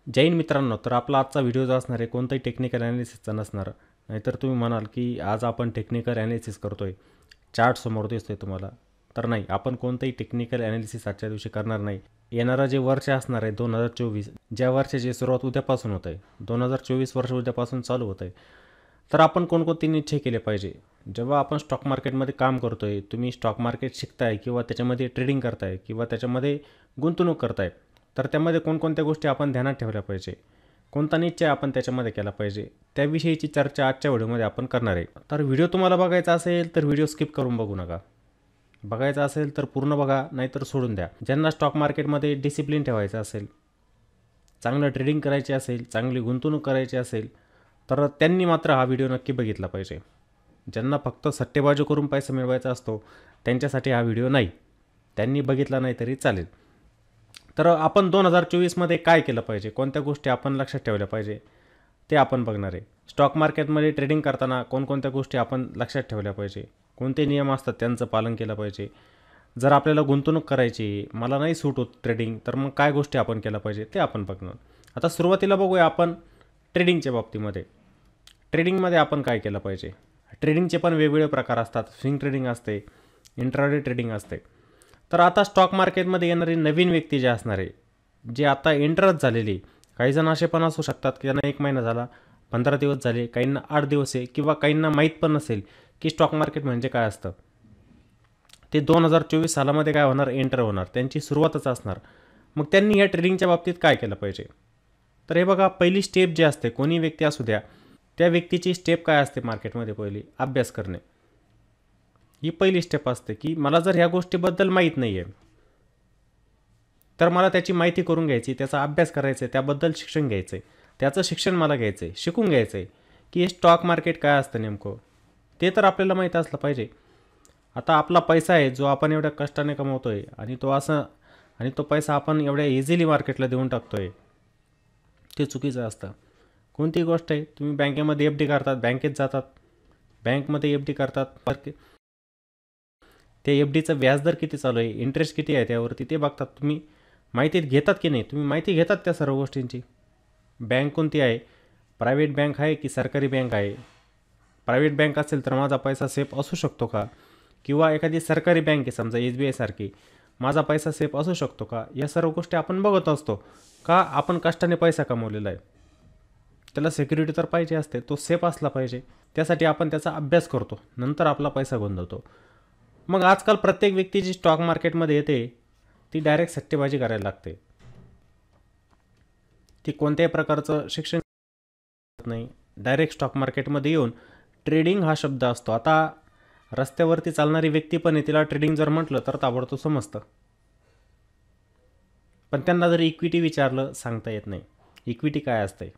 जय हिंद मित्रांनो, तर आपला आजचा व्हिडिओ जो असणार आहे कोणताही टेक्निकल ॲनालिसिसचा नसणार. नाहीतर तुम्ही म्हणाल की आज आपण टेक्निकल ॲनालिसिस करतोय, चार्ट समोर दिसतोय तुम्हाला. तर नाही, आपण कोणतंही टेक्निकल ॲनालिसिस आजच्या दिवशी करणार नाही. येणारं जे वर्ष असणार आहे 2024, ज्या वर्षाची सुरुवात उद्यापासून होत आहे, 2024 वर्ष उद्यापासून चालू होत आहे, तर आपण कोणकोणते निश्चय केले पाहिजे. जेव्हा आपण स्टॉक मार्केटमध्ये काम करतोय, तुम्ही स्टॉक मार्केट शिकताय किंवा त्याच्यामध्ये ट्रेडिंग करताय किंवा त्याच्यामध्ये गुंतवणूक करताय, तर त्यामध्ये कोणकोणत्या गोष्टी आपण ध्यानात ठेवल्या पाहिजे, कोणता निश्चय आपण त्याच्यामध्ये केला पाहिजे, त्याविषयीची चर्चा आजच्या व्हिडिओमध्ये आपण करणार आहे. तर व्हिडिओ तुम्हाला बघायचा असेल तर व्हिडिओ स्किप करून बघू नका. बघायचा असेल तर पूर्ण बघा, नाहीतर सोडून द्या. ज्यांना स्टॉक मार्केटमध्ये डिसिप्लिन ठेवायचं असेल, चांगलं ट्रेडिंग करायची असेल, चांगली गुंतवणूक करायची असेल, तर त्यांनी मात्र हा व्हिडिओ नक्की बघितला पाहिजे. ज्यांना फक्त सट्टेबाजी करून पैसा मिळवायचा असतो त्यांच्यासाठी हा व्हिडिओ नाही. त्यांनी बघितला नाही तरी चालेल. तर आपण 2024मध्ये काय केलं पाहिजे, कोणत्या गोष्टी आपण लक्षात ठेवल्या पाहिजे ते आपण बघणार आहे. स्टॉक मार्केटमध्ये ट्रेडिंग करताना कोणकोणत्या गोष्टी आपण लक्षात ठेवल्या पाहिजे, कोणते नियम असतात त्यांचं पालन केलं पाहिजे. जर आपल्याला गुंतवणूक करायची, मला नाही सूट होत ट्रेडिंग, तर मग काय गोष्टी आपण केल्या पाहिजे ते आपण बघणार. आता सुरुवातीला बघूया आपण ट्रेडिंगच्या बाबतीमध्ये. ट्रेडिंगमध्ये आपण काय केलं पाहिजे. ट्रेडिंगचे पण वेगवेगळे प्रकार असतात. स्विंग ट्रेडिंग असते, इंट्राडे ट्रेडिंग असते. तर आता स्टॉक मार्केटमध्ये येणारी नवीन व्यक्ती जे असणार आहे, जे आता एंटरच झालेली, काही जण असे पण असू शकतात की त्यांना 1 महिना झाला, 15 दिवस झाले, काहींना 8 दिवस आहे, किंवा काहींना माहीत पण नसेल की स्टॉक मार्केट म्हणजे काय असतं. ते 2024 सालामध्ये काय होणार, एंटर होणार, त्यांची सुरुवातच असणार. मग त्यांनी या ट्रेडिंगच्या बाबतीत काय केलं पाहिजे. तर हे बघा, पहिली स्टेप जी असते, कोणी व्यक्ती असू द्या, त्या व्यक्तीची स्टेप काय असते मार्केटमध्ये, पहिली अभ्यास करणे. ही पहिली स्टेप असते की मला जर ह्या गोष्टीबद्दल माहीत नाही आहे, तर मला त्याची माहिती करून घ्यायची, त्याचा अभ्यास करायचा आहे, त्याबद्दल शिक्षण घ्यायचं आहे, त्याचं शिक्षण मला घ्यायचं आहे, शिकून घ्यायचं आहे की हे स्टॉक मार्केट काय असतं नेमकं, ते तर आपल्याला माहीत असलं पाहिजे. आता आपला पैसा आहे जो आपण एवढ्या कष्टाने कमवतो आहे, आणि तो पैसा आपण एवढ्या इझिली मार्केटला देऊन टाकतो आहे, ते चुकीचं असतं. कोणतीही गोष्ट आहे, तुम्ही बँकेमध्ये एफ डी करतात, बँकेत जातात, बँकमध्ये एफ डी करतात, ते एफ डीचं व्याजदर किती चालू आहे, इंटरेस्ट किती आहे त्यावरती, ते बघतात. तुम्ही माहिती घेतात की नाही, तुम्ही माहिती घेतात त्या सर्व गोष्टींची. बँक कोणती आहे, प्रायव्हेट बँक आहे की सरकारी बँक आहे, प्रायव्हेट बँक असेल तर माझा पैसा सेफ असू शकतो का, किंवा एखादी सरकारी बँक आहे समजा SBI सारखी, माझा पैसा सेफ असू शकतो का, या सर्व गोष्टी आपण बघत असतो. का, आपण कष्टाने पैसा कमवलेला आहे, त्याला सिक्युरिटी तर पाहिजे असते, तो सेफ असला पाहिजे. त्यासाठी आपण त्याचा अभ्यास करतो, नंतर आपला पैसा गुंतवतो. मग आजकाल प्रत्येक व्यक्ती जी स्टॉक मार्केटमध्ये येते ती डायरेक्ट सट्टेबाजी करायला लागते. ती कोणत्याही प्रकारचं शिक्षण नाही, डायरेक्ट स्टॉक मार्केटमध्ये येऊन ट्रेडिंग हा शब्द असतो. आता रस्त्यावरती चालणारी व्यक्ती पण आहे, तिला ट्रेडिंग जर म्हटलं तर ताबडतोब समजतं, पण त्यांना जर इक्विटी विचारलं सांगता येत नाही, इक्विटी काय असते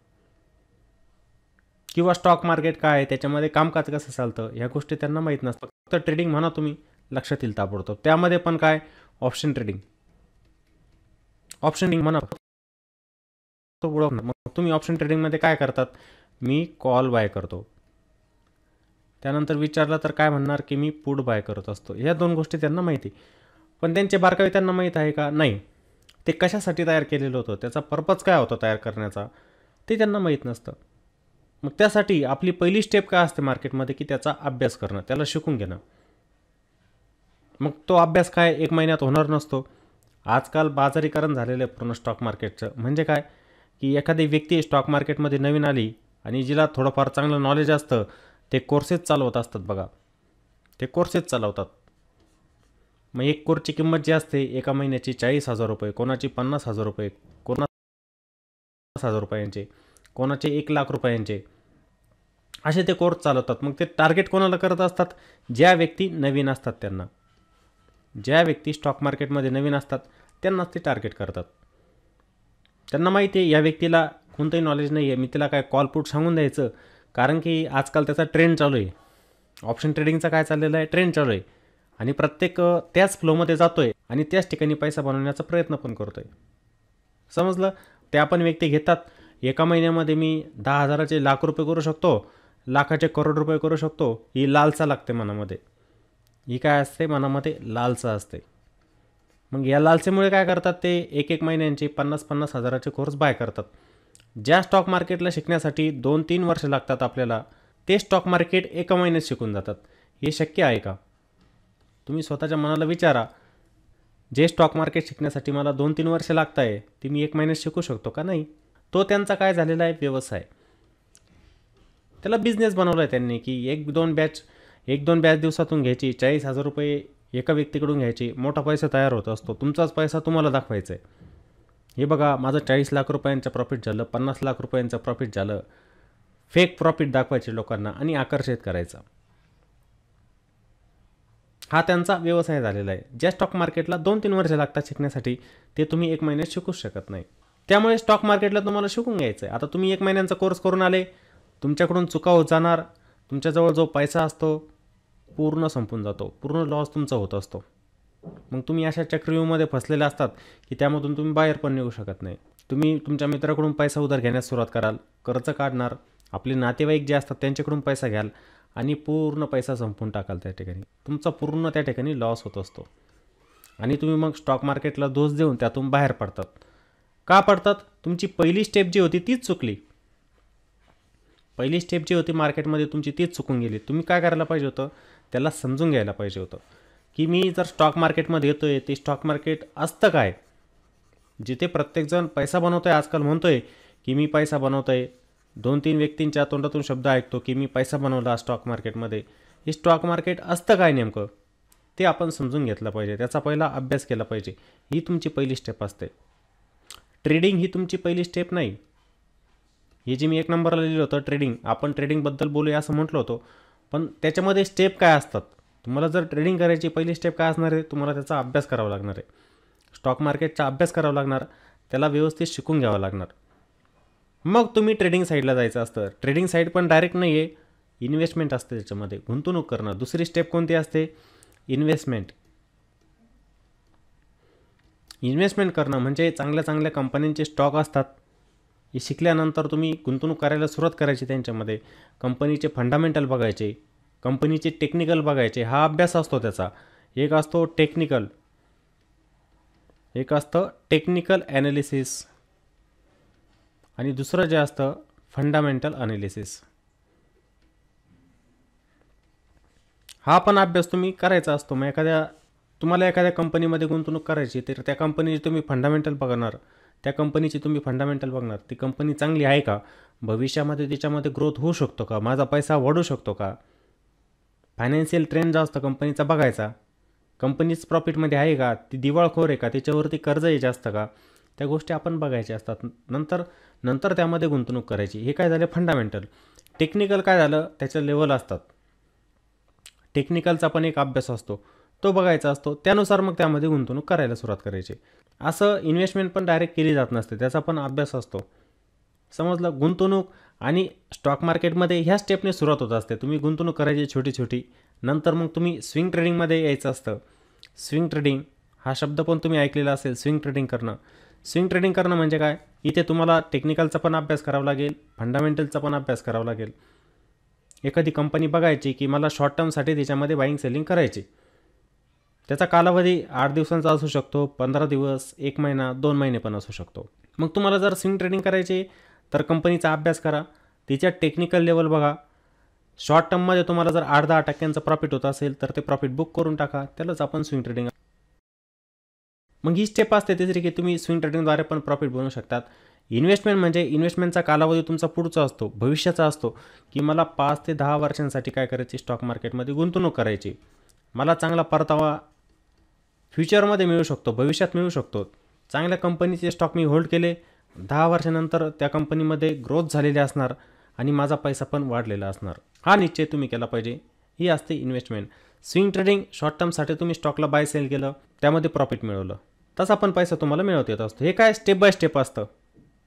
किंवा स्टॉक मार्केट काय आहे, त्याच्यामध्ये कामकाज कसं चालतं, ह्या गोष्टी त्यांना माहीत नसतं. फक्त ट्रेडिंग म्हणा तुम्ही, लक्षात येईल ताबडतोब. त्यामध्ये पण काय, ऑप्शन ट्रेडिंग म्हणा तो ओळखणार. मग तुम्ही ऑप्शन ट्रेडिंगमध्ये काय करतात, मी कॉल बाय करतो. त्यानंतर विचारलं तर काय म्हणणार की मी पुट बाय करत असतो. ह्या 2 गोष्टी त्यांना माहिती, पण त्यांचे बारकावे त्यांना माहीत आहे का, नाही. ते कशासाठी तयार केलेलं होतं, त्याचा पर्पज काय होता तयार करण्याचा, ते त्यांना माहीत नसतं. मग त्यासाठी आपली पहिली स्टेप काय असते मार्केटमध्ये, की त्याचा अभ्यास करणं, त्याला शिकून घेणं. मग तो अभ्यास काय 1 महिन्यात होणार नसतो. आजकाल बाजारीकरण झालेलं आहे पूर्ण स्टॉक मार्केटचं. म्हणजे काय, की एखादी व्यक्ती स्टॉक मार्केटमध्ये नवीन आली आणि जिला थोडंफार चांगलं नॉलेज असतं, ते कोर्सेस चालवत असतात बघा, ते कोर्सेस चालवतात. मग एक कोर्सची किंमत जी असते एका महिन्याची 40,000 रुपये, कोणाची 50,000 रुपये, कोणा 50,000 रुपयांचे, कोणाचे 1,00,000 रुपयांचे, असे ते कोर्स चालवतात. मग ते टार्गेट कोणाला करत असतात, ज्या व्यक्ती नवीन असतात त्यांना. ज्या व्यक्ती स्टॉक मार्केटमध्ये नवीन असतात त्यांनाच ते टार्गेट करतात. त्यांना माहिती आहे या व्यक्तीला कोणतंही नॉलेज नाही आहे, मी तिला काय कॉल पुट सांगून द्यायचं, कारण की आजकाल त्याचा ट्रेंड चालू आहे. ऑप्शन ट्रेडिंगचा काय चाललेला आहे, ट्रेंड चालू आहे, आणि प्रत्येक त्याच फ्लोमध्ये जातो आहे आणि त्याच ठिकाणी पैसा बनवण्याचा प्रयत्न पण करतो आहे. समजलं. त्या पण व्यक्ती घेतात, एका महिन्यामध्ये मी 10,000चे लाख रुपये करू शकतो, लाखाचे करोड रुपये करू शकतो. ही लालसा लागते मनामध्ये, ही काय असते मनामध्ये, लालसा असते. मग या लालसेमुळे काय करतात, ते 1-1 महिन्यांचे 50-50 हजाराचे कोर्स बाय करतात. ज्या स्टॉक मार्केटला शिकण्यासाठी 2-3 वर्ष लागतात आपल्याला, ते स्टॉक मार्केट एका महिन्यात शिकून जातात. हे शक्य आहे का? तुम्ही स्वतःच्या मनाला विचारा, जे स्टॉक मार्केट शिकण्यासाठी मला 2-3 वर्ष लागत आहे, ते मी 1 महिन्यात शिकू शकतो का? नाही. तो त्यांचा काय झालेला आहे, व्यवसाय. त्याला बिझनेस बनवला आहे त्यांनी, की 1-2 बॅच दिवसातून घ्यायची, 40,000 रुपये एका व्यक्तीकडून घ्यायची, मोठा पैसा तयार होत असतो. तुमचाच पैसा तुम्हाला दाखवायचा आहे. हे बघा, माझं 40 लाख रुपयांचं प्रॉफिट झालं, 50 लाख रुपयांचं प्रॉफिट झालं. फेक प्रॉफिट दाखवायचे लोकांना आणि आकर्षित करायचा. हा त्यांचा व्यवसाय झालेला आहे. ज्या स्टॉक मार्केटला 2-3 वर्ष लागतात शिकण्यासाठी, ते तुम्ही 1 महिन्यात शिकूच शकत नाही. त्यामुळे स्टॉक मार्केटला तुम्हाला शिकून घ्यायचं आहे. आता तुम्ही 1 महिन्यांचा कोर्स करून आले, तुमच्याकडून चुका होत जाणार, तुमच्याजवळ जो पैसा असतो पूर्ण संपून जातो, पूर्ण लॉस तुमचा होत असतो. मग तुम्ही अशा चक्रव्यूहमध्ये फसलेले असतात की त्यामधून तुम्ही बाहेर पण निघू शकत नाही. तुम्ही तुमच्या मित्राकडून पैसा उधार घेण्यास सुरुवात कराल, कर्ज काढणार, आपले नातेवाईक जे असतात त्यांच्याकडून पैसा घ्याल आणि पूर्ण पैसा संपून टाकाल. त्या ठिकाणी तुमचा पूर्ण त्या ठिकाणी लॉस होत असतो आणि तुम्ही मग स्टॉक मार्केटला दोष देऊन त्यातून बाहेर पडतात. का पडतात? तुमची पहिली स्टेप जी होती तीच चुकली. पहिली स्टेप जी होती मार्केटमध्ये तुमची तीच चुकून गेली. तुम्ही काय करायला पाहिजे होतं? त्याला समजून घ्यायला पाहिजे होतं की मी जर स्टॉक मार्केटमध्ये येतो आहे, ते स्टॉक मार्केट असतं काय? जिथे प्रत्येकजण पैसा बनवतो आहे, आजकाल म्हणतो आहे की मी पैसा बनवतो आहे, 2-3 व्यक्तींच्या तोंडातून शब्द ऐकतो की मी पैसा बनवला स्टॉक मार्केटमध्ये. हे स्टॉक मार्केट असतं काय नेमकं? ते आपण समजून घेतलं पाहिजे, त्याचा पहिला अभ्यास केला पाहिजे. ही तुमची पहिली स्टेप असते. ट्रेडिंग ही तुमची पहिली स्टेप नाही. हे जे मी 1 नंबरला लिहिलं होतं ट्रेडिंग, आपण ट्रेडिंगबद्दल बोलूया असं म्हटलं होतं, पण त्याच्यामध्ये स्टेप काय असतात? तुम्हाला जर ट्रेडिंग करायची पहिली स्टेप काय असणार आहे? तुम्हाला त्याचा अभ्यास करावा लागणार आहे. स्टॉक मार्केटचा अभ्यास करावा लागणार, त्याला व्यवस्थित शिकून घ्यावं लागणार. मग तुम्ही ट्रेडिंग साईडला जायचं असतं. ट्रेडिंग साईड पण डायरेक्ट नाही आहे, इन्व्हेस्टमेंट असते त्याच्यामध्ये, गुंतवणूक करणं. दुसरी स्टेप कोणती असते? इन्व्हेस्टमेंट. इन्व्हेस्टमेंट करणं म्हणजे चांगल्या चांगल्या कंपन्यांचे स्टॉक असतात, हे शिकल्यानंतर तुम्ही गुंतवणूक करायला सुरुवात करायची त्यांच्यामध्ये. कंपनीचे फंडामेंटल बघायचे, कंपनीचे टेक्निकल बघायचे. हा अभ्यास असतो त्याचा. एक असतो टेक्निकल ॲनालिसिस आणि दुसरं जे असतं फंडामेंटल ॲनालिसिस. हा पण अभ्यास तुम्ही करायचा असतो. मग तुम्हाला एखाद्या कंपनीमध्ये गुंतवणूक करायची, तर त्या कंपनीचे तुम्ही फंडामेंटल बघणार, ती कंपनी चांगली आहे का? भविष्यामध्ये त्याच्यामध्ये ग्रोथ होऊ शकतो का? माझा पैसा वाढू शकतो का? फायनान्शियल ट्रेंड जो असतो कंपनीचा बघायचा. कंपनीच प्रॉफिटमध्ये आहे का? ती दिवाळखोर आहे का? त्याच्यावरती कर्ज आहे जास्त का? त्या गोष्टी आपण बघायच्या असतात. नंतर त्यामध्ये गुंतवणूक करायची. हे काय झाले? फंडामेंटल. टेक्निकल काय झालं? त्याच्या लेवल असतात. टेक्निकलचा पण एक अभ्यास असतो, तो बघायचा असतो. त्यानुसार मग त्यामध्ये गुंतवणूक करायला सुरुवात करायची. असं इन्व्हेस्टमेंट पण डायरेक्ट केली जात नसते, त्याचा पण अभ्यास असतो. समजलं? गुंतवणूक आणि स्टॉक मार्केटमध्ये ह्या स्टेपने सुरुवात होत असते. तुम्ही गुंतवणूक करायची छोटी छोटी, नंतर मग तुम्ही स्विंग ट्रेडिंगमध्ये यायचं असतं. स्विंग ट्रेडिंग हा शब्द पण तुम्ही ऐकलेला असेल. स्विंग ट्रेडिंग करणं म्हणजे काय? इथे तुम्हाला टेक्निकलचा पण अभ्यास करावा लागेल, फंडामेंटलचा पण अभ्यास करावा लागेल. एखादी कंपनी बघायची की मला शॉर्ट टर्मसाठी त्याच्यामध्ये बाईंग सेलिंग करायची. त्याचा कालावधी 8 दिवसांचा असू शकतो, 15 दिवस, 1 महिना, 2 महिने पण असू शकतो. मग तुम्हाला जर स्विंग ट्रेडिंग करायची तर कंपनीचा अभ्यास करा, तिच्या टेक्निकल लेवल बघा. शॉर्ट टर्ममध्ये तुम्हाला जर 8-10% प्रॉफिट होत असेल तर ते प्रॉफिट बुक करून टाका, त्यालाच आपण स्विंग ट्रेडिंग. मग ही स्टेप असते तिसरी की तुम्ही स्विंग ट्रेडिंगद्वारे पण प्रॉफिट बनवू शकतात. इन्व्हेस्टमेंटचा कालावधी तुमचा पुढचा असतो, भविष्याचा असतो, की मला 5 ते 10 वर्षांसाठी काय करायची? स्टॉक मार्केटमध्ये गुंतवणूक करायची. मला चांगला परतावा फ्युचरमध्ये मिळू शकतो, भविष्यात मिळू शकतो. चांगल्या कंपनीचे स्टॉक मी होल्ड केले, 10 वर्षानंतर त्या कंपनीमध्ये ग्रोथ झालेली असणार आणि माझा पैसा पण वाढलेला असणार. हा निश्चय तुम्ही केला पाहिजे. ही असते इन्व्हेस्टमेंट. स्विंग ट्रेडिंग शॉर्ट टर्मसाठी तुम्ही स्टॉकला बाय सेल केलं, त्यामध्ये प्रॉफिट मिळवलं, तसा पण पैसा तुम्हाला मिळवता येत असतो. हे काय स्टेप बाय स्टेप असतं.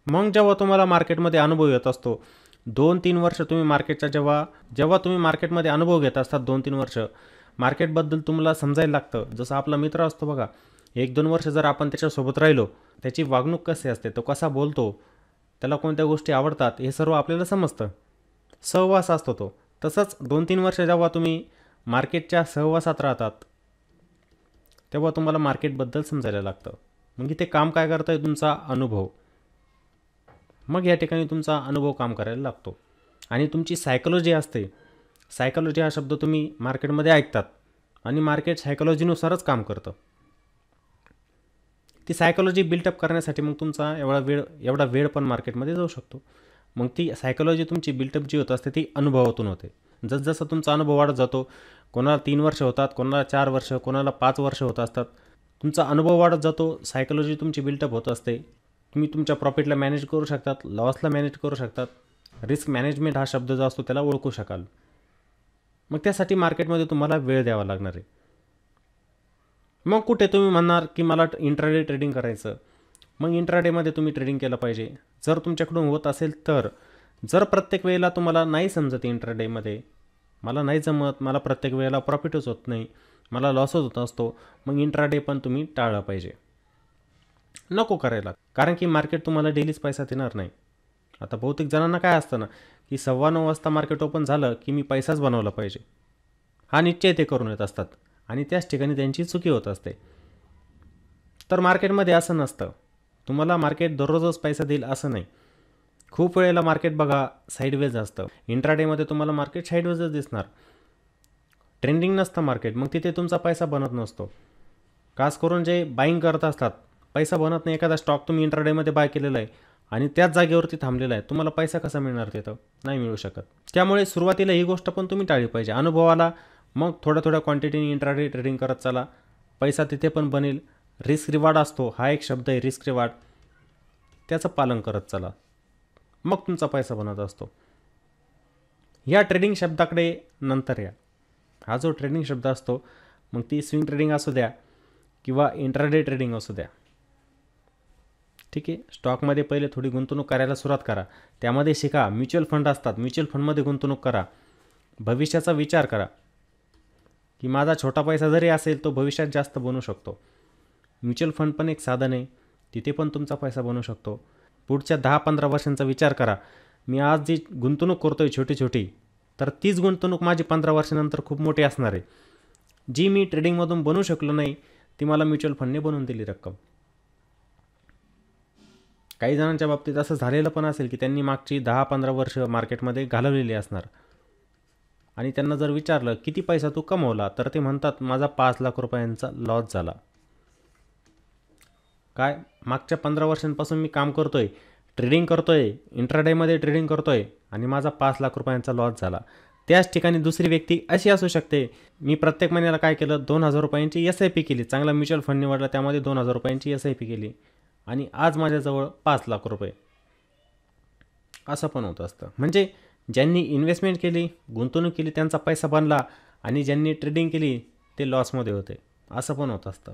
मग जेव्हा तुम्हाला मार्केटमध्ये अनुभव येत असतो, 2-3 वर्ष तुम्ही मार्केटच्या जेव्हा तुम्ही मार्केटमध्ये अनुभव घेत असतात, 2-3 वर्ष मार्केटबद्दल तुम्हाला समजायला लागतं. जसं आपला मित्र असतो बघा, 1-2 वर्ष जर आपण त्याच्यासोबत राहिलो, त्याची वागणूक कशी असते, तो कसा बोलतो, त्याला कोणत्या गोष्टी आवडतात, हे सर्व आपल्याला समजतं. सहवास असतो तो. तसंच 2-3 वर्ष जेव्हा तुम्ही मार्केटच्या सहवासात राहतात, तेव्हा तुम्हाला मार्केटबद्दल समजायला लागतं. मग इथे काम काय करतं आहे? तुमचा अनुभव. मग या ठिकाणी तुमचा अनुभव काम करायला लागतो. आणि तुमची सायकॉलॉजी असते. सायकॉलॉजी हा शब्द तुम्ही मार्केटमध्ये ऐकतात आणि मार्केट सायकॉलॉजीनुसारच काम करतं. ती सायकॉलॉजी बिल्टअप करण्यासाठी मग तुमचा एवढा वेळ पण मार्केटमध्ये जाऊ शकतो. मग ती सायकॉलॉजी तुमची बिल्टअप जी होत असते ती अनुभवातून होते. जसजसा तुमचा अनुभव वाढत जातो, कोणाला 3 वर्ष होतात, कोणाला 4 वर्ष, कोणाला 5 वर्ष होत असतात. तुमचा अनुभव वाढत जातो, सायकॉलॉजी तुमची बिल्टअप होत असते. तुम्ही तुमच्या प्रॉफिटला मॅनेज करू शकतात, लॉसला मॅनेज करू शकतात. रिस्क मॅनेजमेंट हा शब्द जो असतो त्याला ओळखू शकाल. मग त्यासाठी मार्केटमध्ये तुम्हाला वेळ द्यावा लागणार आहे. मग कुठे तुम्ही म्हणणार की मला इंट्राडे ट्रेडिंग करायचं. मग इंट्राडेमध्ये तुम्ही ट्रेडिंग केलं पाहिजे जर तुमच्याकडून होत असेल तर. जर प्रत्येक वेळेला तुम्हाला नाही समजत इंट्राडेमध्ये, मला नाही जमत, मला प्रत्येक वेळेला प्रॉफिटच होत नाही, मला लॉसच होत असतो, मग इंट्राडे पण तुम्ही टाळलं पाहिजे, नको करायला. कारण की मार्केट तुम्हाला डेलीच पैसा देणार नाही. आता बहुतेक जणांना काय असतं ना की 9:15 वाजता मार्केट ओपन झालं की मी पैसाच बनवला पाहिजे, हा निश्चय ते करून येत असतात आणि त्याच ठिकाणी त्यांची चुकी होत असते. तर मार्केटमध्ये असं नसतं. तुम्हाला मार्केट दररोजच पैसा देईल असं नाही. खूप वेळेला मार्केट बघा साईडवेज असतं. इंट्राडेमध्ये तुम्हाला मार्केट साईडवेजच दिसणार, ट्रेंडिंग नसतं मार्केट. मग तिथे तुमचा पैसा बनत नसतो. खास करून जे बाईंग करत असतात पैसा बनत नाही. एखादा स्टॉक तुम्ही इंट्राडेमध्ये बाय केलेला आहे आणि त्याच जागेवरती थांबलेला आहे, तुम्हाला पैसा कसा मिळणार तिथं? नाही मिळू शकत. त्यामुळे सुरुवातीला ही गोष्ट पण तुम्ही टाळली पाहिजे. अनुभवाला मग थोड्या क्वांटिटीने इंट्राडे ट्रेडिंग करत चला, पैसा तिथे पण बनेल. रिस्क रिवॉर्ड असतो, हा एक शब्द आहे रिस्क रिवॉर्ड, त्याचं पालन करत चला, मग तुमचा पैसा बनत असतो. या ट्रेडिंग शब्दाकडे नंतर या. हा जो ट्रेडिंग शब्द असतो, मग ती स्विंग ट्रेडिंग असू द्या किंवा इंट्राडे ट्रेडिंग असू द्या, ठीक आहे. स्टॉकमध्ये पहिले थोडी गुंतवणूक करायला सुरुवात करा, त्यामध्ये शिका. म्युच्युअल फंड असतात, म्युच्युअल फंडमध्ये गुंतवणूक करा. भविष्याचा विचार करा की माझा छोटा पैसा जरी असेल तो भविष्यात जास्त बनू शकतो. म्युच्युअल फंड पण एक साधन आहे, तिथे पण तुमचा पैसा बनू शकतो. पुढच्या 10-15 वर्षांचा विचार करा. मी आज जी गुंतवणूक करतो आहे छोटी छोटी, तर तीच गुंतवणूक माझी 15 वर्षानंतर खूप मोठी असणार आहे. जी मी ट्रेडिंगमधून बनवू शकलो नाही ती मला म्युच्युअल फंडने बनवून दिली रक्कम. काही जणांच्या बाबतीत असं झालेलं पण असेल की त्यांनी मागची 10-15 वर्ष मार्केटमध्ये घालवलेली असणार आणि त्यांना जर विचारलं किती पैसा तू कमवला, तर ते म्हणतात माझा 5 लाख रुपयांचा लॉस झाला. काय, मागच्या 15 वर्षांपासून मी काम करतोय, ट्रेडिंग करतोय, इंट्राडेमध्ये ट्रेडिंग करतोय आणि माझा 5 लाख रुपयांचा लॉस झाला. त्याच ठिकाणी दुसरी व्यक्ती अशी असू शकते, मी प्रत्येक महिन्याला काय केलं, 2,000 रुपयांची SIP केली, चांगला म्युच्युअल फंड निवडला, त्यामध्ये 2,000 रुपयांची SIP केली आणि आज माझ्याजवळ 5 लाख रुपये. असं पण होत असतं. म्हणजे ज्यांनी इन्व्हेस्टमेंट केली, गुंतवणूक केली, त्यांचा पैसा बनला आणि ज्यांनी ट्रेडिंग केली ते लॉसमध्ये होते, असं पण होत असतं.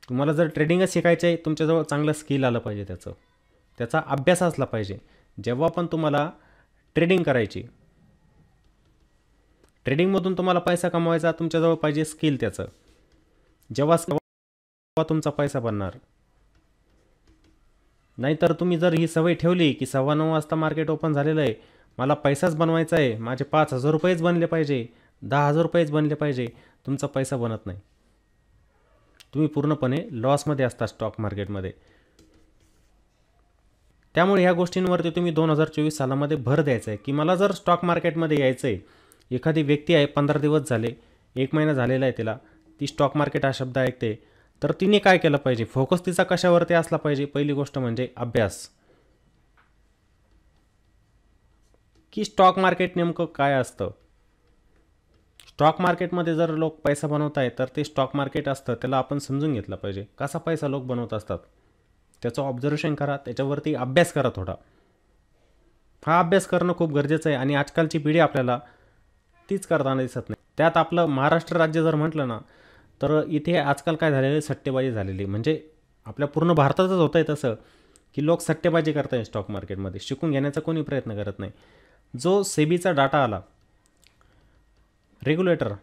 तुम्हाला जर ट्रेडिंगच शिकायचं आहे, तुमच्याजवळ चांगलं स्किल आलं पाहिजे, त्याचा अभ्यास असला पाहिजे. जेव्हा पण तुम्हाला ट्रेडिंग करायची, ट्रेडिंगमधून तुम्हाला पैसा कमवायचा, तुमच्याजवळ पाहिजे स्किल त्याचं. जेव्हा तुमचा पैसा बनणार. नाहीतर तुम्ही जर ही सवय ठेवली की 9:15 वाजता मार्केट ओपन झालेलं आहे, मला पैसाच बनवायचा आहे, माझे 5,000 रुपयेच बनले पाहिजे, 10,000 रुपयेच बनले पाहिजे, तुमचा पैसा बनत नाही. तुम्ही पूर्णपणे लॉसमध्ये असता स्टॉक मार्केटमध्ये. त्यामुळे ह्या गोष्टींवरती तुम्ही 2024 सालामध्ये भर द्यायचा आहे की मला जर स्टॉक मार्केटमध्ये यायचं आहे. एखादी व्यक्ती आहे, 15 दिवस झाले, 1 महिना झालेला आहे तिला, ती स्टॉक मार्केट हा शब्द ऐकते, तर तिने काय केलं पाहिजे, फोकस तिचा कशावरती असला पाहिजे. पहिली गोष्ट म्हणजे अभ्यास, की स्टॉक मार्केट नेमकं काय असतं. स्टॉक मार्केटमध्ये जर लोक पैसा बनवत आहे तर ते स्टॉक मार्केट असतं, त्याला आपण समजून घेतलं पाहिजे, कसा पैसा लोक बनवत असतात, त्याचं ऑब्झर्वेशन करा, त्याच्यावरती अभ्यास करा थोडा. हा अभ्यास करणं खूप गरजेचं आहे आणि आजकालची पिढी आपल्याला तीच करताना दिसत नाही. त्यात आपलं महाराष्ट्र राज्य जर म्हटलं ना, तर इथे आजकाल काय झालेलं आहे, सट्टेबाजी झालेली. म्हणजे आपल्या पूर्ण भारतातच होतं आहे तसं की लोक सट्टेबाजी करत आहे स्टॉक मार्केटमध्ये, शिकून घेण्याचा कोणी प्रयत्न करत नाही. जो सेबीचा डाटा आला, रेग्युलेटर,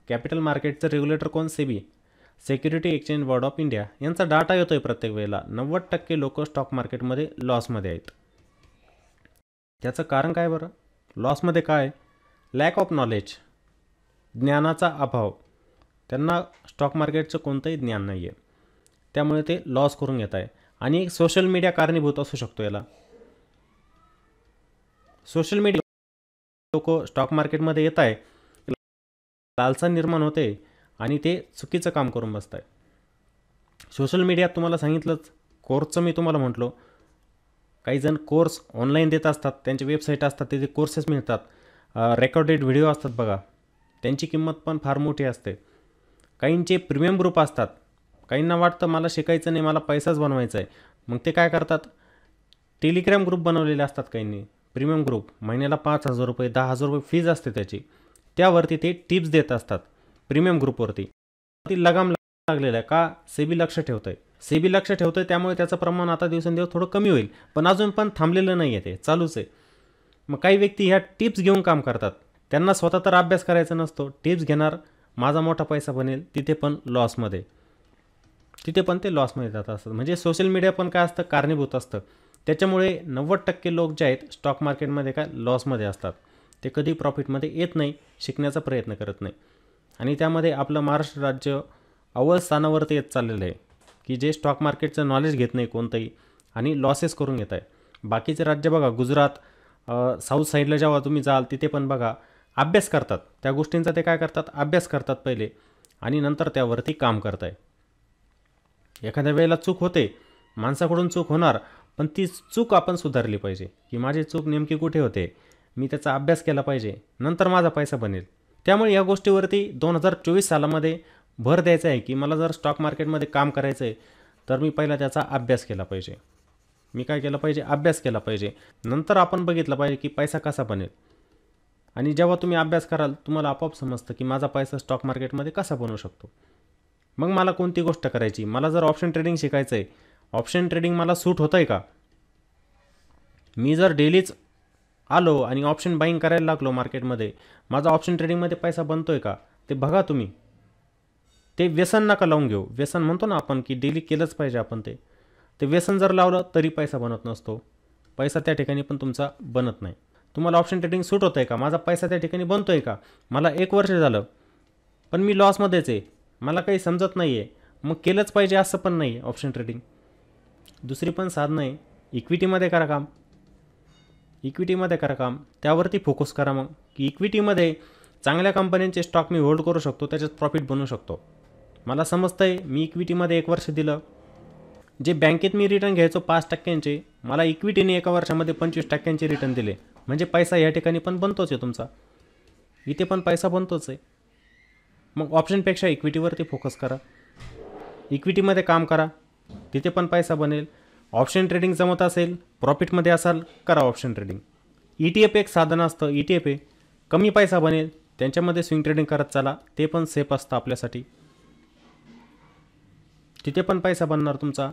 कॅपिटल मार्केटचं रेग्युलेटर कोण, SEBI, security exchange board of India, यांचा डाटा येतो आहे प्रत्येक वेळेला. 90% लोक स्टॉक मार्केटमध्ये लॉसमध्ये आहेत. त्याचं कारण काय बरं, लॉसमध्ये काय, लॅक ऑफ नॉलेज, ज्ञानाचा अभाव. त्यांना स्टॉक मार्केटचं कोणतंही ज्ञान नाही आहे, त्यामुळे ते लॉस करून घेत आहे. आणि सोशल मीडिया कारणीभूत असू शकतो याला. सोशल मीडिया लोक स्टॉक मार्केटमध्ये येत आहे, लालसा निर्माण होते आणि ते चुकीचं काम करून बसत आहे. सोशल मीडियात तुम्हाला सांगितलंच, कोर्सचं मी तुम्हाला म्हटलो, काही जण कोर्स ऑनलाईन देत असतात, त्यांचे वेबसाईट असतात, तिथे कोर्सेस मिळतात, रेकॉर्डेड व्हिडिओ असतात बघा, त्यांची किंमत पण फार मोठी असते. काहींचे प्रीमियम ग्रुप असतात, काहींना वाटतं मला शिकायचं नाही, मला पैसाच बनवायचा आहे, मग ते काय करतात, टेलिग्राम ग्रुप बनवलेले असतात काहींनी, प्रीमियम ग्रुप, महिन्याला 5,000 रुपये 10,000 रुपये फीज असते त्याची, त्यावरती ते टिप्स देत असतात प्रीमियम ग्रुपवरती. ती लगाम लागलेला आहे का, सेबी लक्ष ठेवतं आहे, सेबी लक्ष ठेवतं आहे, त्यामुळे त्याचं प्रमाण आता दिवसेंदिवस थोडं कमी होईल, पण अजून पण थांबलेलं नाही आहे, ते चालूच आहे. मग काही व्यक्ती ह्या टिप्स घेऊन काम करतात, त्यांना स्वतः तर अभ्यास करायचा नसतो, टिप्स घेणार, माझा मोठा पैसा बनेल, तिथे पण लॉसमध्ये, तिथे पण ते लॉसमध्ये जात असतात. म्हणजे सोशल मीडिया पण काय असतं, कारणीभूत असतं. त्याच्यामुळे 90% लोक जे आहेत स्टॉक मार्केटमध्ये काय लॉसमध्ये असतात, ते कधी प्रॉफिटमध्ये येत नाही, शिकण्याचा प्रयत्न करत नाही. आणि त्यामध्ये आपलं महाराष्ट्र राज्य अव्वल स्थानावरती येत चाललेलं आहे, की जे स्टॉक मार्केटचं नॉलेज घेत नाही कोणतंही आणि लॉसेस करून घेत आहे. बाकीचे राज्य बघा, गुजरात, साऊथ साईडला जेव्हा तुम्ही जाल तिथे पण बघा, अभ्यास करतात त्या गोष्टींचा, ते काय करतात, अभ्यास करतात पहिले आणि नंतर त्यावरती काम करत आहे. एखाद्या वेळेला चूक होते, माणसाकडून चूक होणार, पण ती चूक आपण सुधारली पाहिजे, की माझी चूक नेमकी कुठे होते, मी त्याचा अभ्यास केला पाहिजे, नंतर माझा पैसा बनेल. त्यामुळे या गोष्टीवरती 2024 सालामध्ये भर द्यायचा आहे, की मला जर स्टॉक मार्केटमध्ये काम करायचं आहे तर मी पहिला त्याचा अभ्यास केला पाहिजे. मी काय केलं पाहिजे, अभ्यास केला पाहिजे, नंतर आपण बघितलं पाहिजे की पैसा कसा बनेल. आणि जेव्हा तुम्ही अभ्यास कराल, तुम्हाला आपोआप समजतं की माझा पैसा स्टॉक मार्केटमध्ये कसा बनवू शकतो. मग मला कोणती गोष्ट करायची, मला जर ऑप्शन ट्रेडिंग शिकायचं आहे, ऑप्शन ट्रेडिंग मला सूट होतं आहे का, मी जर डेलीच आलो आणि ऑप्शन बाईंग करायला लागलो मार्केटमध्ये, माझा ऑप्शन ट्रेडिंगमध्ये पैसा बनतो आहे का, ते बघा तुम्ही. ते व्यसन नका लावून घेऊ, व्यसन म्हणतो ना आपण, की डेली केलंच पाहिजे आपण, ते व्यसन जर लावलं तरी पैसा बनत नसतो, पैसा त्या ठिकाणी पण तुमचा बनत नाही. तुम्हाला ऑप्शन ट्रेडिंग सूट होतं आहे का, माझा पैसा त्या ठिकाणी बनतो आहे का, मला 1 वर्ष झालं पण मी लॉसमध्येच आहे, मला काही समजत नाही आहे, मग केलंच पाहिजे असं पण नाही आहे ऑप्शन ट्रेडिंग. दुसरी पण साधनं आहे, इक्विटीमध्ये करा काम, इक्विटीमध्ये करा काम, त्यावरती फोकस करा. मग की इक्विटीमध्ये चांगल्या कंपन्यांचे स्टॉक मी होल्ड करू शकतो, त्याच्यात प्रॉफिट बनवू शकतो. मला समजतं आहे, मी इक्विटीमध्ये 1 वर्ष दिलं, जे बँकेत मी रिटर्न घ्यायचो 5% मला इक्विटीने 1 वर्षामध्ये 25% रिटर्न दिले, म्हणजे पैसा या ठिकाणी पण बनतोच आहे तुमचा, इथे पण पैसा बनतोच आहे. मग ऑप्शनपेक्षा इक्विटीवरती फोकस करा, इक्विटीमध्ये काम करा, तिथे पण पैसा बनेल. ऑप्शन ट्रेडिंग जमत असेल, प्रॉफिटमध्ये असाल, करा ऑप्शन ट्रेडिंग. ETF एक साधन असतं, ETF आहे, कमी पैसा बनेल, त्यांच्यामध्ये स्विंग ट्रेडिंग करत चला, ते पण सेफ असतं आपल्यासाठी, तिथे पण पैसा बनणार तुमचा.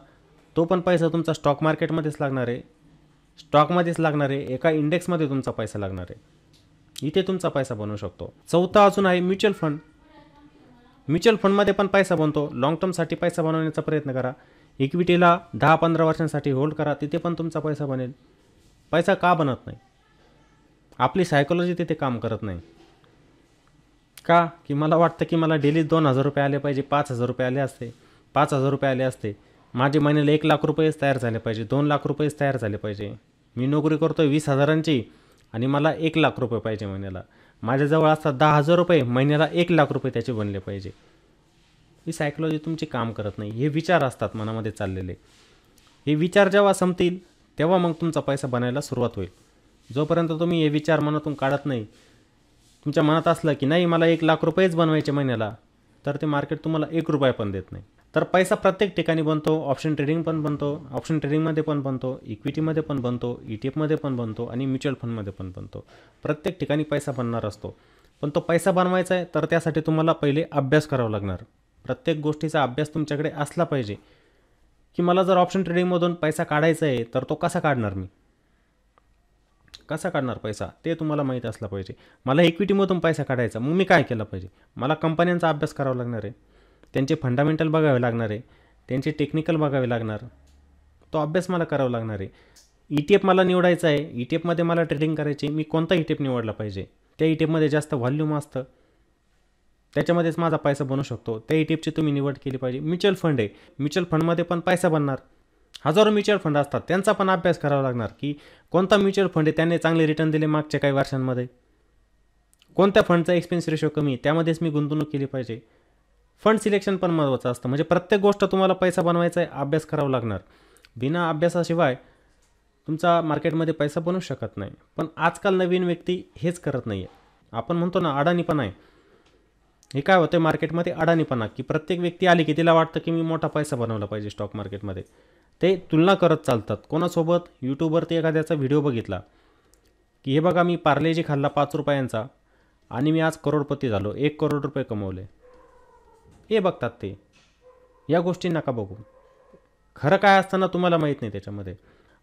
तो पण पैसा तुमचा स्टॉक मार्केटमध्येच लागणार आहे, स्टॉकमध्येच लागणार आहे, एका इंडेक्समध्ये तुमचा पैसा लागणार आहे, इथे तुमचा पैसा बनवू शकतो. चौथा अजून आहे म्युच्युअल फंड. म्युच्युअल फंडमध्ये पण पैसा बनतो, लाँग टर्मसाठी पैसा बनवण्याचा प्रयत्न करा, इक्विटीला 10-15 वर्षांसाठी होल्ड करा, तिथे पण तुमचा पैसा बनेल. पैसा का बनत नाही, आपली सायकोलॉजी तिथे काम करत नाही का, की मला वाटतं की मला डेली 2,000 रुपये आले पाहिजे, 5,000 रुपये आले असते, 5,000 रुपये आले असते, माझे महिन्याला 1,00,000 रुपयेच तयार झाले पाहिजे, 2,00,000 रुपयेच तयार झाले पाहिजे. मी नोकरी करतो 20,000ची आणि मला 1,00,000 रुपये पाहिजे महिन्याला, माझ्याजवळ असतात 10,000 रुपये, महिन्याला 1,00,000 रुपये त्याचे बनले पाहिजे. ही सायकोलॉजी तुमची काम करत नाही, हे विचार असतात मनामध्ये चाललेले. हे विचार जेव्हा संपतील तेव्हा मग तुमचा पैसा बनायला सुरुवात होईल. जोपर्यंत तुम्ही हे विचार मनातून काढत नाही, तुमच्या मनात असलं की नाही मला 1,00,000 रुपयेच बनवायचे महिन्याला, तर ते मार्केट तुम्हाला 1 रुपया पण देत नाही. तर पैसा प्रत्येक ठिकाणी बनतो, ऑप्शन ट्रेडिंग पण बनतो, ऑप्शन ट्रेडिंगमध्ये पण बनतो, इक्विटीमध्ये पण बनतो, ETF पण बनतो आणि म्युच्युअल फंडमध्ये पण बनतो. प्रत्येक ठिकाणी पैसा बनणार असतो, पण तो पैसा बनवायचा आहे तर त्यासाठी तुम्हाला पहिले अभ्यास करावा लागणार. प्रत्येक गोष्टीचा अभ्यास तुमच्याकडे असला पाहिजे, की मला जर ऑप्शन ट्रेडिंगमधून पैसा काढायचा आहे तर तो कसा काढणार, मी कसा काढणार पैसा, ते तुम्हाला माहीत असलं पाहिजे. मला इक्विटीमधून पैसा काढायचा, मग मी काय केलं पाहिजे, मला कंपन्यांचा अभ्यास करावा लागणार आहे, त्यांचे फंडामेंटल बघावे लागणार आहे, त्यांचे टेक्निकल बघावे लागणार, तो अभ्यास मला करावा लागणार आहे. ETF मला निवडायचा आहे, ETFमध्ये मला ट्रेडिंग करायची, मी कोणता ETF निवडला पाहिजे, त्या ETFमध्ये जास्त व्हॉल्यूम असतं, त्याच्यामध्येच माझा पैसा बनू शकतो, त्या ETFची तुम्ही निवड केली पाहिजे. म्युच्युअल फंड आहे, म्युच्युअल फंडमध्ये पण पैसा बनणार, हजारो म्युच्युअल फंड असतात, त्यांचा पण अभ्यास करावा लागणार की कोणता म्युच्युअल फंड आहे त्याने चांगले रिटर्न दिले मागच्या काही वर्षांमध्ये, कोणत्या फंडचा एक्सपेन्स रेशो कमी त्यामध्येच मी गुंतवणूक केली पाहिजे. फंड सिलेक्शन पण महत्त्वाचं असतं. म्हणजे प्रत्येक गोष्ट तुम्हाला पैसा बनवायचा आहे अभ्यास करावा लागणार. बिना अभ्यासाशिवाय तुमचा मार्केटमध्ये पैसा बनू शकत नाही. पण आजकाल नवीन व्यक्ती हेच करत नाही आहे. आपण म्हणतो ना अडाणीपणा आहे. हे काय होतं मार्केटमध्ये अडाणीपणा, की प्रत्येक व्यक्ती आली की तिला वाटतं की मी मोठा पैसा बनवला पाहिजे स्टॉक मार्केटमध्ये. ते तुलना करत चालतात कोणासोबत. यूट्यूबवरती एखाद्याचा व्हिडिओ बघितला की हे बघा मी पार्लेजी खाल्ला 5 रुपयांचा आणि मी आज करोडपती झालो, 1 करोड रुपये कमवले. हे बघतात ते. या गोष्टी नका बघू. खरं काय असताना तुम्हाला माहीत नाही त्याच्यामध्ये.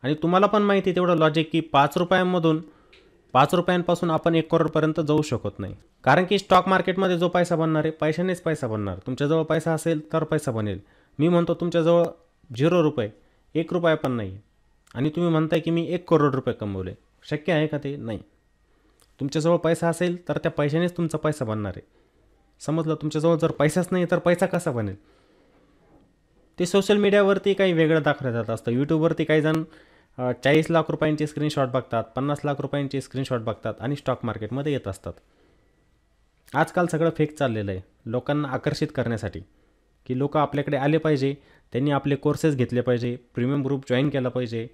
आणि तुम्हाला पण माहिती आहे तेवढं लॉजिक की 5 रुपयांमधून 5 रुपयांपासून आपण 1 करोडपर्यंत जाऊ शकत नाही. कारण की स्टॉक मार्केटमध्ये जो पैसा बनणार आहे पैशानेच पैसा बनणार. तुमच्याजवळ पैसा असेल तर पैसा बनेल. मी म्हणतो तुमच्याजवळ 0 रुपये 1 रुपया पण नाही आणि तुम्ही म्हणताय की मी 1 करोड रुपये कमवले. शक्य आहे का ते? नाही. तुमच्याजवळ पैसा असेल तर त्या पैशानेच तुमचा पैसा बनणार आहे. समजलं? तुमच्याजवळ जर पैसाच नाही तर पैसा कसा बनेल? ते सोशल मीडियावरती काही वेगळं दाखवलं जात असतं. यूट्यूबवरती काही जण 40 लाख रुपयांचे स्क्रीनशॉट बघतात, 50 लाख रुपयांचे स्क्रीनशॉट बघतात आणि स्टॉक मार्केटमध्ये येत असतात. आजकाल सगळं फेक चाललेलं आहे लोकांना आकर्षित करण्यासाठी, की लोक आपल्याकडे आले पाहिजे, त्यांनी आपले कोर्सेस घेतले पाहिजे, प्रीमियम ग्रुप जॉईन केला पाहिजे,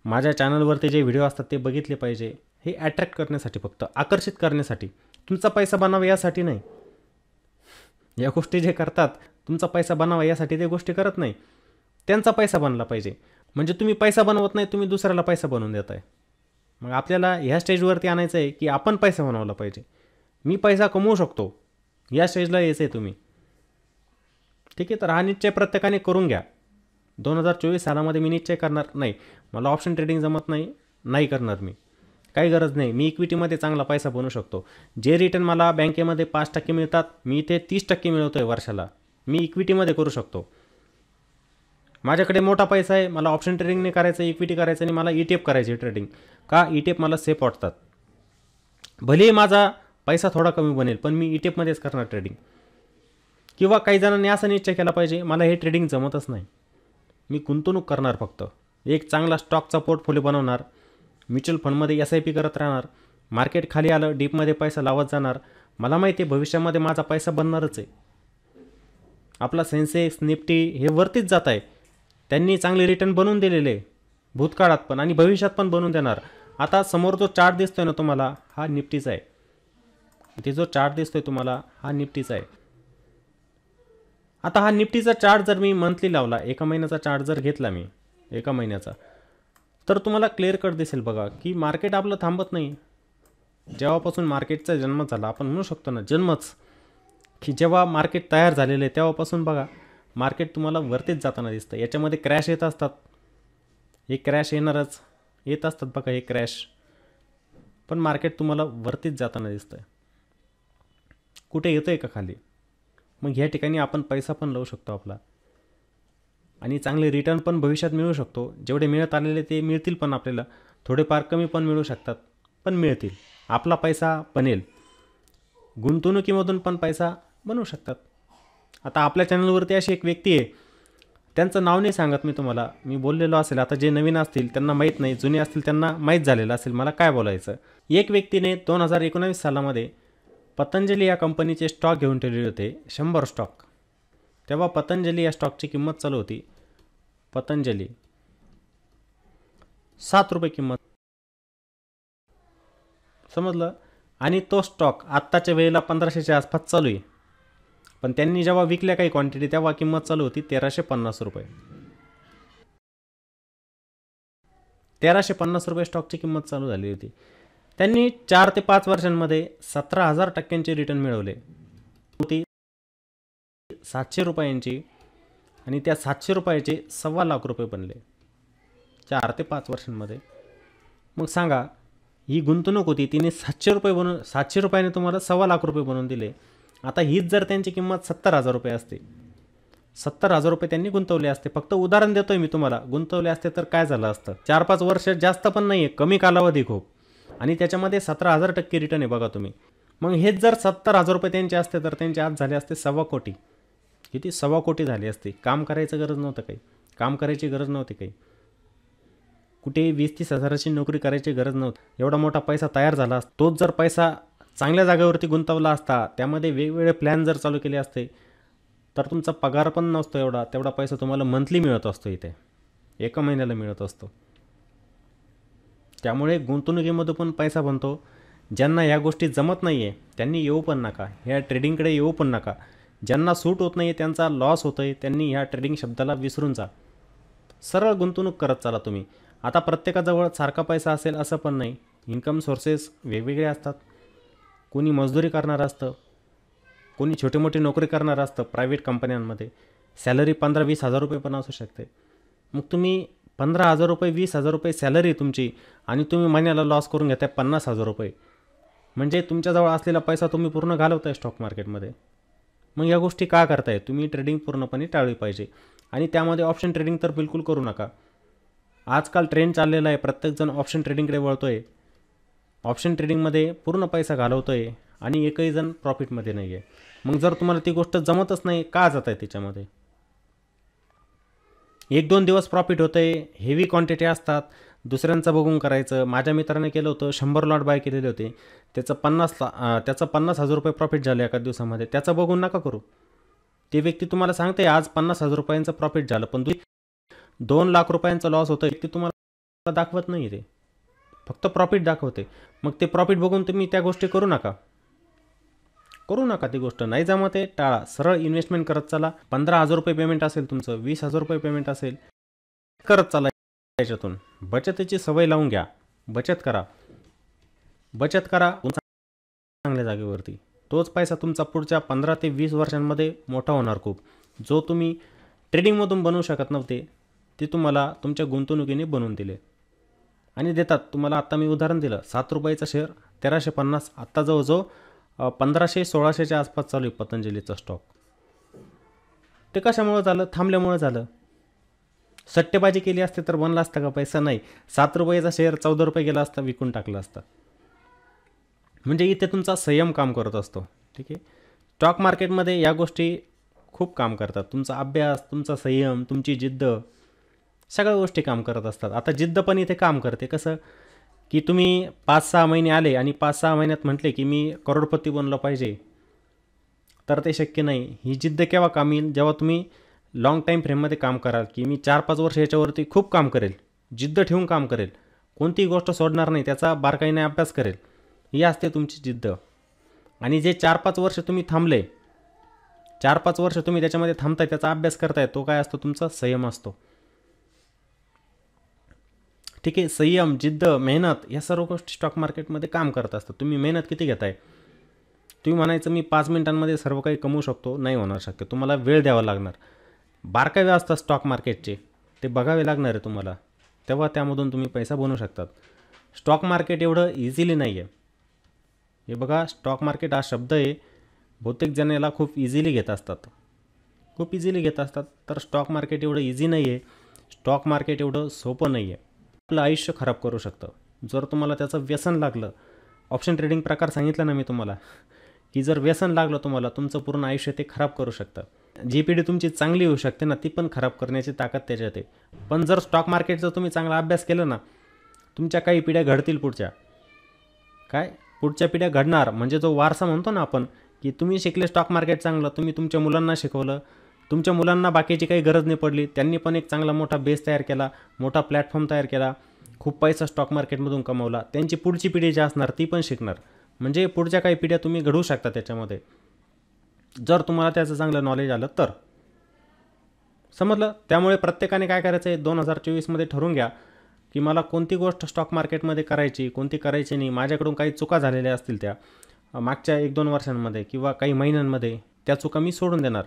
माझ्या चॅनलवरती जे व्हिडिओ असतात ते बघितले पाहिजे. हे अट्रॅक्ट करण्यासाठी, फक्त आकर्षित करण्यासाठी. तुमचा पैसा बनावा यासाठी नाही. या गोष्टी जे करतात तुमचा पैसा बनावा यासाठी ते गोष्टी करत नाही. त्यांचा पैसा बनला पाहिजे. म्हणजे तुम्ही पैसा बनवत नाही, तुम्ही दुसऱ्याला पैसा बनवून देत आहे. मग आपल्याला ह्या स्टेजवरती आणायचं आहे की आपण पैसा बनवला पाहिजे. मी पैसा कमवू शकतो या स्टेजला यायचं आहे तुम्ही. ठीक आहे. तर हा निश्चय प्रत्येकाने करून घ्या. 2024 सालामध्ये मी निश्चय करणार नाही मला ऑप्शन ट्रेडिंग जमत नाही, नाही करणार मी. काही गरज नाही. मी इक्विटीमध्ये चांगला पैसा बनवू शकतो. जे रिटर्न मला बँकेमध्ये 5% मिळतात मी इथे 30% मिळवतो आहे वर्षाला. मी इक्विटीमध्ये करू शकतो. माझ्याकडे मोठा पैसा आहे, मला ऑप्शन ट्रेडिंग नाही करायचं, इक्विटी करायचं आणि मला ETF करायची ट्रेडिंग. का? ETF मला सेफ वाटतात. भलेही माझा पैसा थोडा कमी बनेल पण मी ETFमध्येच करणार ट्रेडिंग. किंवा काही जणांनी असा निश्चय केला पाहिजे मला हे ट्रेडिंग जमतच नाही, मी गुंतवणूक करणार, फक्त एक चांगला स्टॉकचा पोर्टफोलिओ बनवणार, म्युच्युअल फंडमध्ये SIP करत राहणार, मार्केट खाली आलं डीपमध्ये पैसा लावत जाणार. मला माहिती आहे भविष्यामध्ये माझा पैसा बनणारच आहे. आपला सेन्सेक्स निफ्टी हे वरतीच जात आहे. त्यांनी चांगले रिटर्न बनवून दिलेले भूतकाळात पण आणि भविष्यात पण बनवून देणार. आता समोर जो चार्ट दिसतोय ना तुम्हाला हा निफ्टीचा आहे. इथे जो चार्ट दिसतोय तुम्हाला हा निफ्टीचा आहे. आता हा निफ्टीचा चार्ट जर मी मंथली लावला, एका महिन्याचा चार्ट जर घेतला मी एका महिन्याचा, तर तुम्हाला क्लिअर कट दिसेल बघा की मार्केट आपलं थांबत नाही. जेव्हापासून मार्केटचा जन्म झाला, आपण म्हणू शकतो ना जन्मच, की जेव्हा मार्केट तयार झालेलं आहे तेव्हापासून बघा मार्केट तुम्हाला वरतीच जाताना दिसतं. याच्यामध्ये क्रॅश येत असतात, हे क्रॅश येणारच, येत असतात बघा हे क्रॅश, पण मार्केट तुम्हाला वरतीच जाताना दिसतं. कुठे येतं आहे का खाली? मग ह्या ठिकाणी आपण पैसा पण लावू शकतो आपला आणि चांगले रिटर्न पण भविष्यात मिळू शकतो. जेवढे मिळत आलेले ते मिळतील, पण आपल्याला थोडेफार कमी पण मिळू शकतात, पण मिळतील. आपला पैसा बनेल. गुंतवणुकीमधून पण पैसा बनवू शकतात. आता आपल्या चॅनलवरती अशी एक व्यक्ती आहे, त्यांचं नाव नाही सांगत मी तुम्हाला, मी बोललेलो असेल. आता जे नवीन असतील त्यांना माहीत नाही, जुने असतील त्यांना माहीत झालेलं असेल मला काय बोलायचं. एक व्यक्तीने 2019 सालामध्ये पतंजली या कंपनीचे स्टॉक घेऊन ठेवलेले होते, 100 स्टॉक. तेव्हा पतंजली या स्टॉकची किंमत चालू होती, पतंजली 7 रुपये किंमत. समजलं? आणि तो स्टॉक आत्ताच्या वेळेला 1500च्या आसपास चालू आहे. पण त्यांनी जेव्हा विकल्या काही क्वांटिटी तेव्हा किंमत चालू होती 1350 रुपये. 1350 रुपये स्टॉकची किंमत चालू झाली होती. त्यांनी 4 ते 5 वर्षांमध्ये 17,000% रिटर्न मिळवले. होती 700 रुपयांची आणि त्या 700 रुपयाचे 1.25 लाख रुपये बनले 4 ते 5 वर्षांमध्ये. मग सांगा, ही गुंतवणूक होती, तिने 700 रुपये बनवून 700 रुपयाने तुम्हाला 1.25 लाख रुपये बनवून दिले. आता हीच जर त्यांची किंमत 70,000 रुपये असते, 70,000 रुपये त्यांनी गुंतवले असते. फक्त उदाहरण देतोय मी तुम्हाला. गुंतवले असते तर काय झालं असतं? 4-5 वर्ष जास्त पण नाही आहे, कमी कालावधी खूप, आणि त्याच्यामध्ये 17,000% रिटर्न आहे बघा तुम्ही. मग हेच जर 70,000 रुपये त्यांचे असते तर त्यांचे आज झाले असते 1.25 कोटी. किती? 1.25 कोटी झाले असते. काम करायचं गरज नव्हतं काही. काम करायची गरज नव्हती काही, कुठे 20-30 हजाराची नोकरी करायची गरज नव्हती. एवढा मोठा पैसा तयार झाला असता. तोच जर पैसा चांगल्या जागेवरती गुंतवला असता, त्यामध्ये वेगवेगळे प्लॅन जर चालू केले असते, तर तुमचा पगार पण नसतो एवढा. तेवढा पैसा तुम्हाला मंथली मिळत असतो, इथे एका महिन्याला मिळत असतो. त्यामुळे गुंतवणुकीमध्ये पण पैसा बनतो. ज्यांना ह्या गोष्टी जमत नाही आहे त्यांनी येऊ पण नका, ह्या ट्रेडिंगकडे येऊ पण नका. ज्यांना सूट होत नाही आहे, त्यांचा लॉस होतो आहे, त्यांनी ह्या ट्रेडिंग शब्दाला विसरून जा. सरळ गुंतवणूक करत चाला तुम्ही. आता प्रत्येकाजवळ सारखा पैसा असेल असं पण नाही. इन्कम सोर्सेस वेगवेगळे असतात. कोणी मजदुरी करणारं असतं, कोणी छोटी मोठी नोकरी करणारं असतं प्रायव्हेट कंपन्यांमध्ये. सॅलरी 15-20 हजार रुपये पण असू शकते. मग तुम्ही 15,000 रुपये, 20,000 रुपये सॅलरी तुमची, आणि तुम्ही महिन्याला लॉस करून घेताय 50,000 रुपये. म्हणजे तुमच्याजवळ असलेला पैसा तुम्ही पूर्ण घालवताय स्टॉक मार्केटमध्ये. मग या गोष्टी का करताय? तुम्ही ट्रेडिंग पूर्णपणे टाळली पाहिजे. आणि त्यामध्ये ऑप्शन ट्रेडिंग तर बिलकुल करू नका. आजकाल ट्रेंड चाललेला आहे, प्रत्येकजण ऑप्शन ट्रेडिंगकडे वळतो आहे. ऑप्शन ट्रेडिंगमध्ये पूर्ण पैसा घालवतो आहे आणि एकही जण प्रॉफिटमध्ये नाही आहे. मग जर तुम्हाला ती गोष्ट जमतच नाही, का जात आहे त्याच्यामध्ये? 1-2 दिवस प्रॉफिट होतं आहे, हेवी क्वांटिटी असतात, दुसऱ्यांचं बघून करायचं. माझ्या मित्राने केलं होतं, 100 लॉट बाय केलेले होते, त्याचं 50,000 रुपये प्रॉफिट झालं एका दिवसामध्ये. त्याचं बघून नका करू. ते व्यक्ती तुम्हाला सांगते आज 50,000 रुपयांचं प्रॉफिट झालं, पण 2 लाख रुपयांचा लॉस होतं, ते तुम्हाला दाखवत नाही. ते फक्त प्रॉफिट दाखवते. मग ते प्रॉफिट बघून तुम्ही त्या गोष्टी करू नका. ती गोष्ट नाही जमत आहे, टाळा. सरळ इन्व्हेस्टमेंट करत चला. 15,000 रुपये पेमेंट असेल तुमचं, 20,000 रुपये पेमेंट असेल, करत चला. याच्यातून बचतीची सवय लावून घ्या. बचत करा चांगल्या जागेवरती. तोच पैसा तुमचा पुढच्या 15 ते 20 वर्षांमध्ये मोठा होणार खूप. जो तुम्ही ट्रेडिंगमधून बनवू शकत नव्हते, ते तुम्हाला तुमच्या गुंतवणुकीने बनवून दिले आणि देतात. तुम्हाला आत्ता मी उदाहरण दिलं, 7 रुपयाचा शेअर 1350, आत्ता जवळजवळ 1500-1600च्या आसपास चालू आहे पतंजलीचा स्टॉक. ते कशामुळे झालं? थांबल्यामुळे झालं. सट्टेबाजी केली असते तर बनला असता का पैसा? नाही. 7 रुपयाचा शेअर 14 रुपये गेला असता, विकून टाकला असता. म्हणजे इथे तुमचा संयम काम करत असतो. ठीक आहे. स्टॉक मार्केटमध्ये या गोष्टी खूप काम करतात. तुमचा अभ्यास, तुमचा संयम, तुमची जिद्द, सगळ्या गोष्टी काम करत असतात. आता जिद्द पण इथे काम करते. कसं की तुम्ही 5-6 महिने आले आणि 5-6 महिन्यात म्हटले की मी करोडपती बनलो पाहिजे, तर ते शक्य नाही. ही जिद्द केव्हा काम येईल? जेव्हा तुम्ही लाँग टाईम फ्रेममध्ये काम कराल, की मी 4-5 वर्ष याच्यावरती खूप काम करेल, जिद्द ठेवून काम करेल, कोणतीही गोष्ट सोडणार नाही, त्याचा बारकाईने अभ्यास करेल, ही असते तुमची जिद्द. आणि जे 4-5 वर्ष तुम्ही थांबले, 4-5 वर्ष तुम्ही त्याच्यामध्ये थांबताय, त्याचा अभ्यास करताय, तो काय असतो? तुमचा संयम असतो. ठीक आहे. संयम, जिद्द, मेहनत, या सर्व गोष्टी स्टॉक मार्केटमध्ये काम करत असतात. तुम्ही मेहनत किती घेताय? तुम्ही म्हणायचं मी 5 मिनिटांमध्ये सर्व काही कमवू शकतो, नाही होणार शक्य. तुम्हाला वेळ द्यावा लागणार. बारकावे असतात स्टॉक मार्केटचे, ते बघावे लागणार आहे तुम्हाला, तेव्हा त्यामधून तुम्ही पैसा बनवू शकतात. स्टॉक मार्केट एवढं इझिली नाही आहे. हे बघा, स्टॉक मार्केट हा शब्द आहे, बहुतेक जण याला खूप इझिली घेत असतात, तर स्टॉक मार्केट एवढं इझी नाही आहे. स्टॉक मार्केट एवढं सोपं नाही आहे. आपलं आयुष्य खराब करू शकतं जर तुम्हाला त्याचं व्यसन लागलं. ऑप्शन ट्रेडिंग प्रकार सांगितलं ना मी तुम्हाला, की जर व्यसन लागलं तुम्हाला, तुमचं पूर्ण आयुष्य ते खराब करू शकतं. जी पिढी तुमची चांगली होऊ शकते ना, ती पण खराब करण्याची ताकद त्याच्यात आहे. पण जर स्टॉक मार्केटचा तुम्ही चांगला अभ्यास केला ना, तुमच्या काही पिढ्या घडतील पुढच्या पिढ्या घडणार. म्हणजे जो वारसा म्हणतो ना आपण, की तुम्ही शिकले स्टॉक मार्केट चांगलं, तुम्ही तुमच्या मुलांना शिकवलं, तुमच्या मुलांना बाकीची काही गरज नाही पडली, त्यांनी पण एक चांगला मोठा बेस तयार केला, मोठा प्लॅटफॉर्म तयार केला, खूप पैसा स्टॉक मार्केटमधून कमवला. त्यांची पुढची पिढी जी असणार ती पण शिकणार. म्हणजे पुढच्या काही पिढ्या तुम्ही घडवू शकता त्याच्यामध्ये, जर तुम्हाला त्याचं चांगलं नॉलेज आलं तर. समजलं? त्यामुळे प्रत्येकाने काय करायचं आहे, 2024मध्ये ठरवून घ्या की मला कोणती गोष्ट स्टॉक मार्केटमध्ये करायची, कोणती करायची नाही. माझ्याकडून काही चुका झालेल्या असतील त्या मागच्या 1-2 वर्षांमध्ये किंवा काही महिन्यांमध्ये, त्या चुका मी सोडून देणार,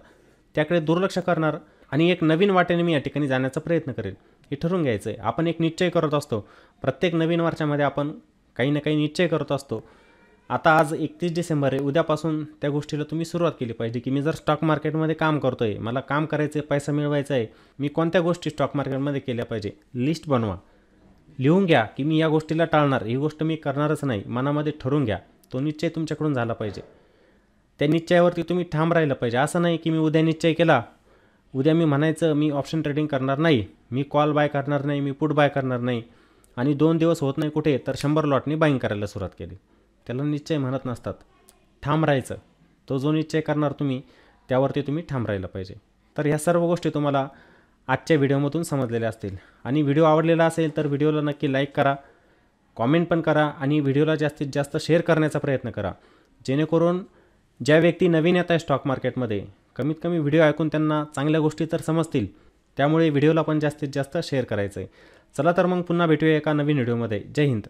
त्याकडे दुर्लक्ष करणार आणि एक नवीन वाटेने मी या ठिकाणी जाण्याचा प्रयत्न करेल. हे ठरवून घ्यायचं आहे. आपण एक निश्चय करत असतो प्रत्येक नवीन वर्षामध्ये, आपण काही ना काही निश्चय करत असतो. आता आज 31 डिसेंबर आहे, उद्यापासून त्या गोष्टीला तुम्ही सुरुवात केली पाहिजे, की मी जर स्टॉक मार्केटमध्ये काम करतो आहे, मला काम करायचं आहे, पैसा मिळवायचा आहे, मी कोणत्या गोष्टी स्टॉक मार्केटमध्ये केल्या पाहिजे. लिस्ट बनवा, लिहून घ्या की मी या गोष्टीला टाळणार, ही गोष्ट मी करणारच नाही. मनामध्ये ठरवून घ्या. तो निश्चय तुमच्याकडून झाला पाहिजे. त्या निश्चयावरती तुम्ही ठाम राहिलं पाहिजे. असं नाही की मी उद्या निश्चय केला, उद्या मी म्हणायचं मी ऑप्शन ट्रेडिंग करणार नाही, मी कॉल बाय करणार नाही, मी पुट बाय करणार नाही, आणि 2 दिवस होत नाही कुठे तर 100 लॉटनी बाईंग करायला सुरुवात केली. त्याला निश्चय म्हणत नसतात. ठाम राहायचं. तो जो निश्चय करणार तुम्ही त्यावरती तुम्ही ठाम राहिलं पाहिजे. तर ह्या सर्व गोष्टी तुम्हाला आजच्या व्हिडिओमधून समजलेल्या असतील. आणि व्हिडिओ आवडलेला असेल तर व्हिडिओला नक्की लाईक करा, कॉमेंट पण करा आणि व्हिडिओला जास्तीत जास्त शेअर करण्याचा प्रयत्न करा, जेणेकरून ज्या व्यक्ती नवीन येत आहे स्टॉक मार्केटमध्ये कमीत कमी व्हिडिओ ऐकून त्यांना चांगल्या गोष्टी तर समजतील. त्यामुळे व्हिडिओला पण जास्तीत जास्त शेअर करायचं आहे. चला तर मग पुन्हा भेटूया एका नवीन व्हिडिओमध्ये. जय हिंद.